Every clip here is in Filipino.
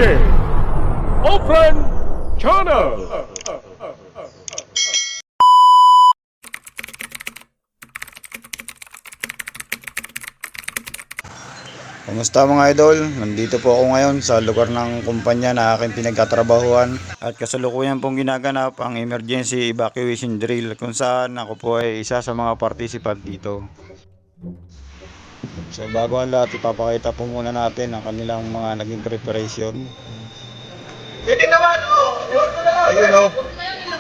Game Open Channel. Kumusta mga idol? Nandito po ako ngayon sa lugar ng kumpanya na aking pinagtatrabahuan at kasalukuyan pong ginaganap ang emergency evacuation drill kung saan ako po ay isa sa mga participant dito. So bago ang lahat, ipapakita po muna natin ang kanilang mga naging preparation. Ayun o,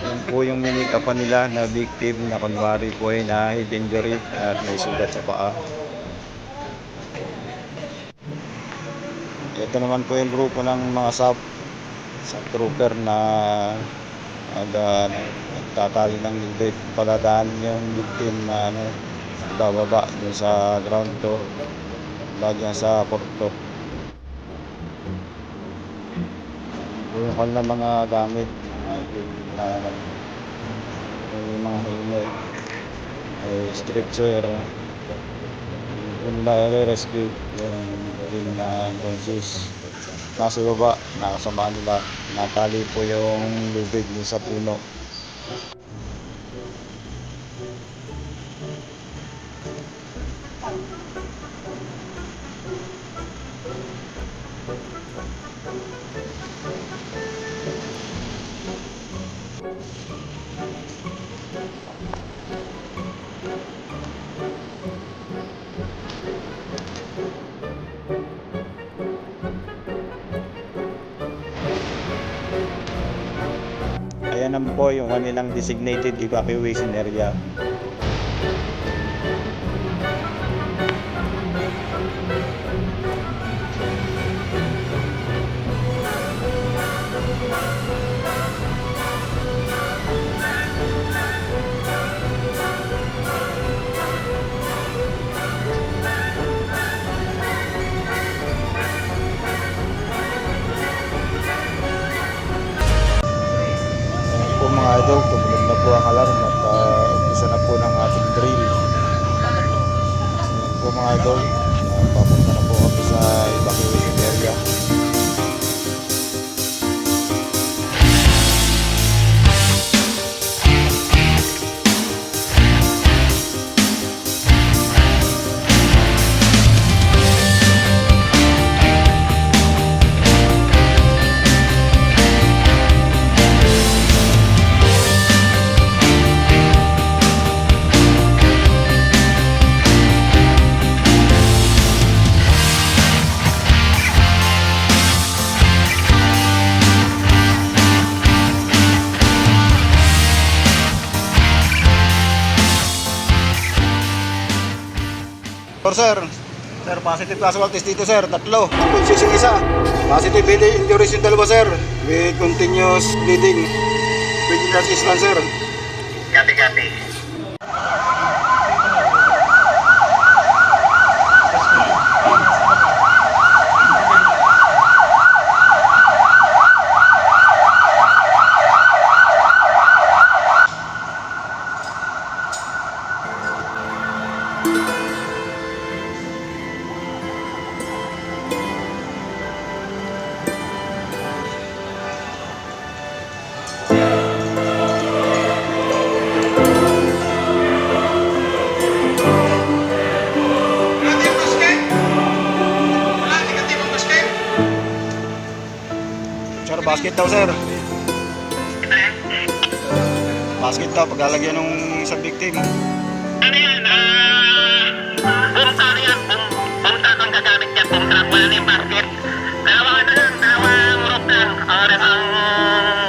yun po yung minikapan nila na victim na kunwari po ay na head injury at may sugat sa paa. Ito naman po yung grupo ng mga sub trooper na nagtatali ng lift paladaan yung victim na bababa dun sa ground to bagyan sa porto. Yung na mga gamit yung mga helmet, stretcher, yung rescue yung conscious nasa baba, nakasama nila, natali po yung lubid sa puno. Ayan naman po yung kanilang designated evacuation area. Mga idol, tumunog na po ang alarm at umpisa na po ng ating drill. Ayan po mga idol, papunta na po kami sa evacuation area. Sir, positive casualties dito sir, 3. Conscious yung isa. Positive injuries yung 2 sir. With continuous bleeding. With assistance sir. Copy. Sir, basket daw sir. Basket daw, paglalagyan ng isang victim. Ano yan? Bumta na yan. Bumta kang gagamit yan. Bumta. Wala na yung basket. Dalawang rope lang. Oras ang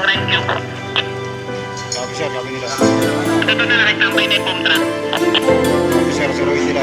rescue. Sabi sir, sabi nila. Ito na lang ang pwede bumta. Sabi sir, suruin sila.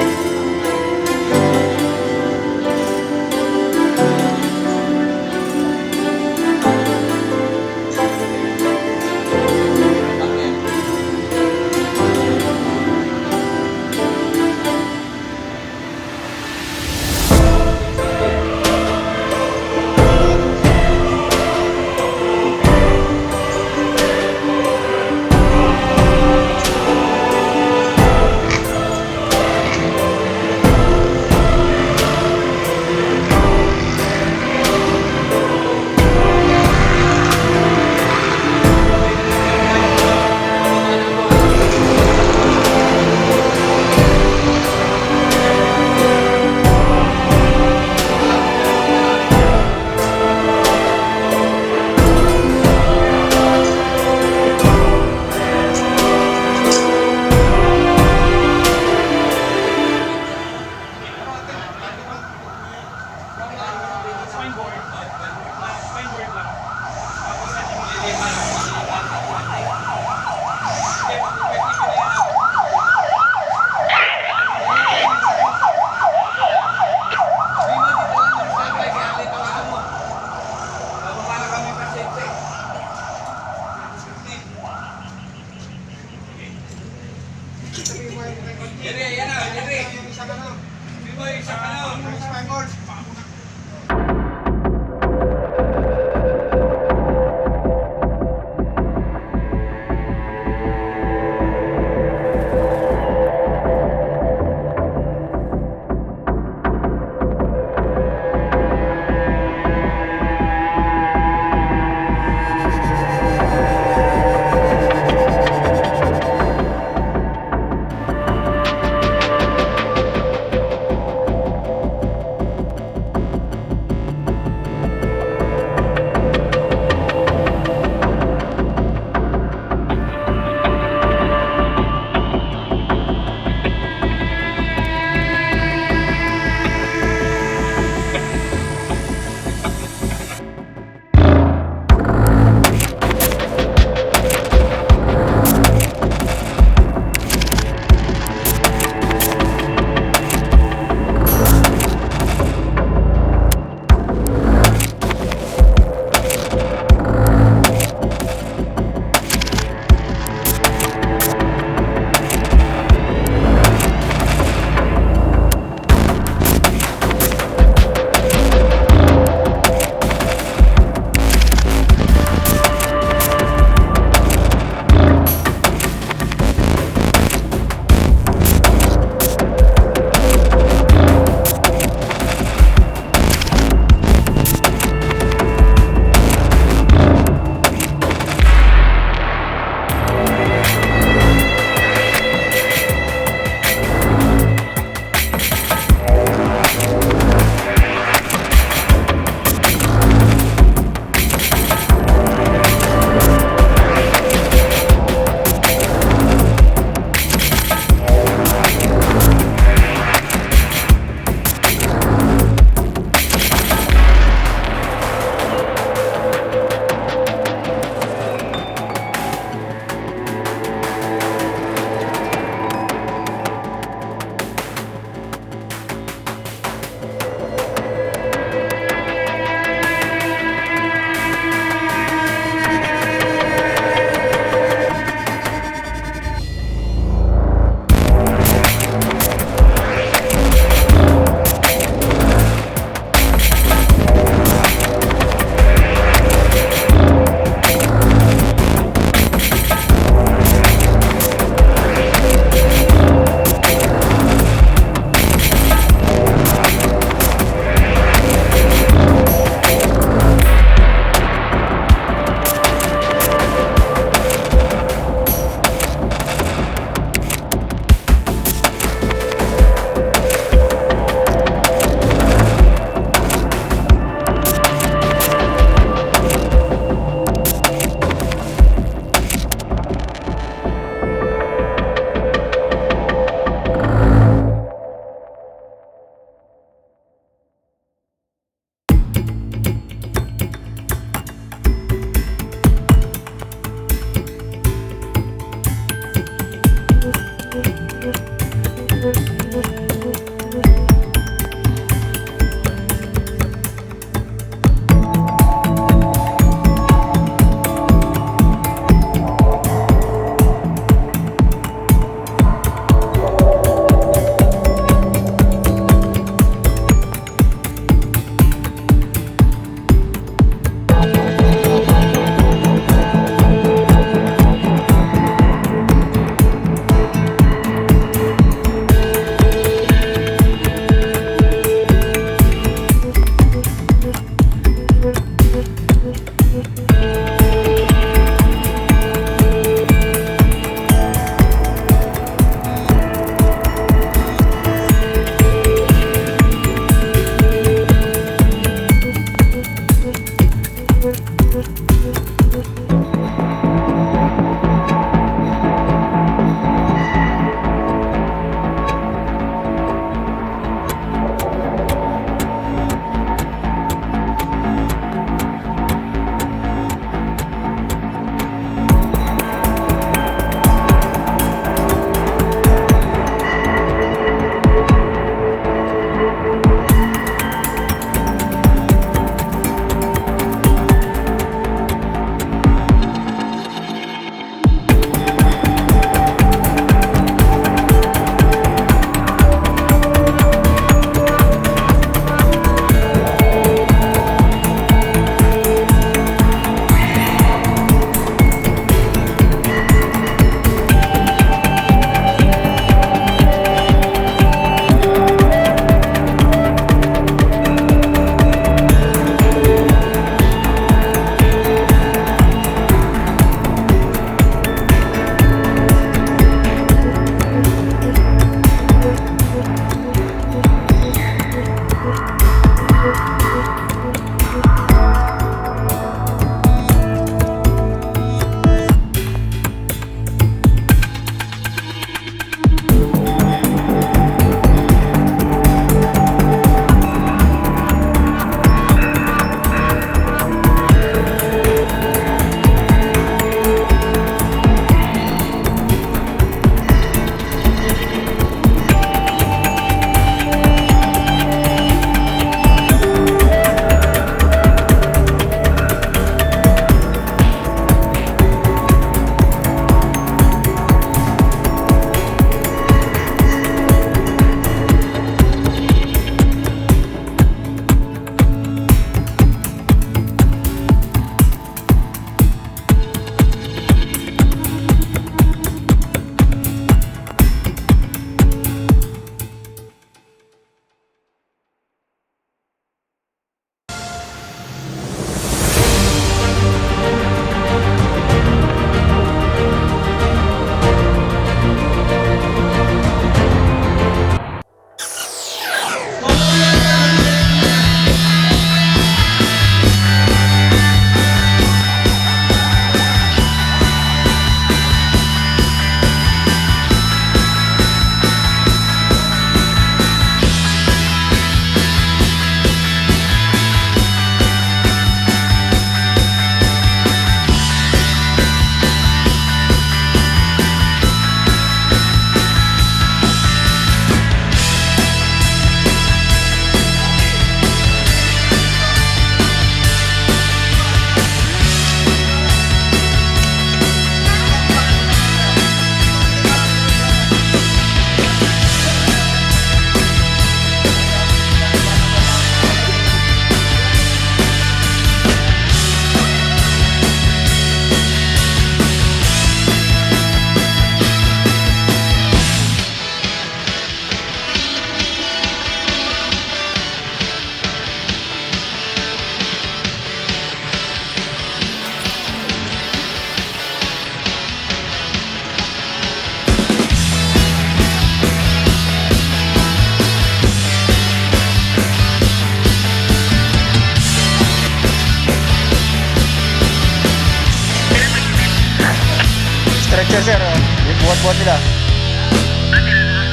sir. Yung buhat-buhat nila.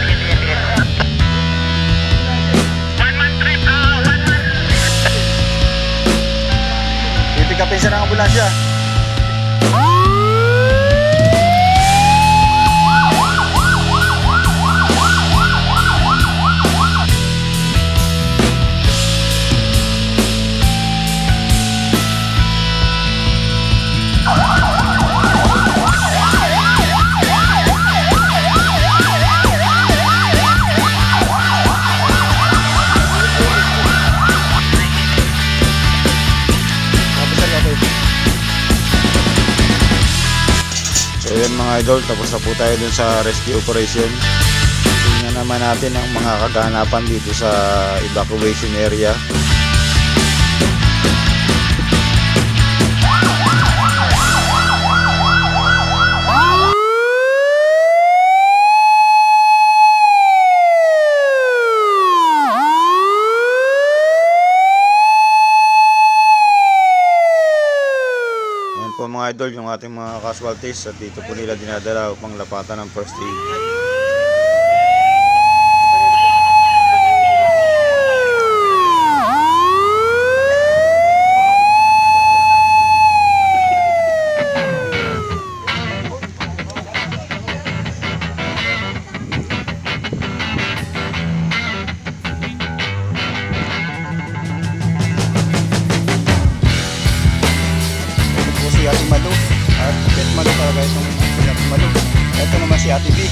Sige. 1 month trip, 1 month. Pipick upin siya ng ambulansya. So yun mga idol, tapos na po tayo dun sa rescue operation. Tingnan naman natin ang mga kaganapan dito sa evacuation area. Yan po mga idol, yung ating mga casualties at dito po nila dinadala upang lapatan ng first aid. Si Ate Malu at Pet Malu talaga itong si Ate Malu. Ito naman si Ate B,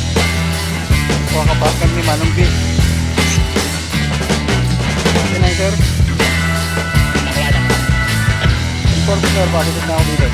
kapatid ni Manong B. Okay na sir, important sir, positive na ako dito.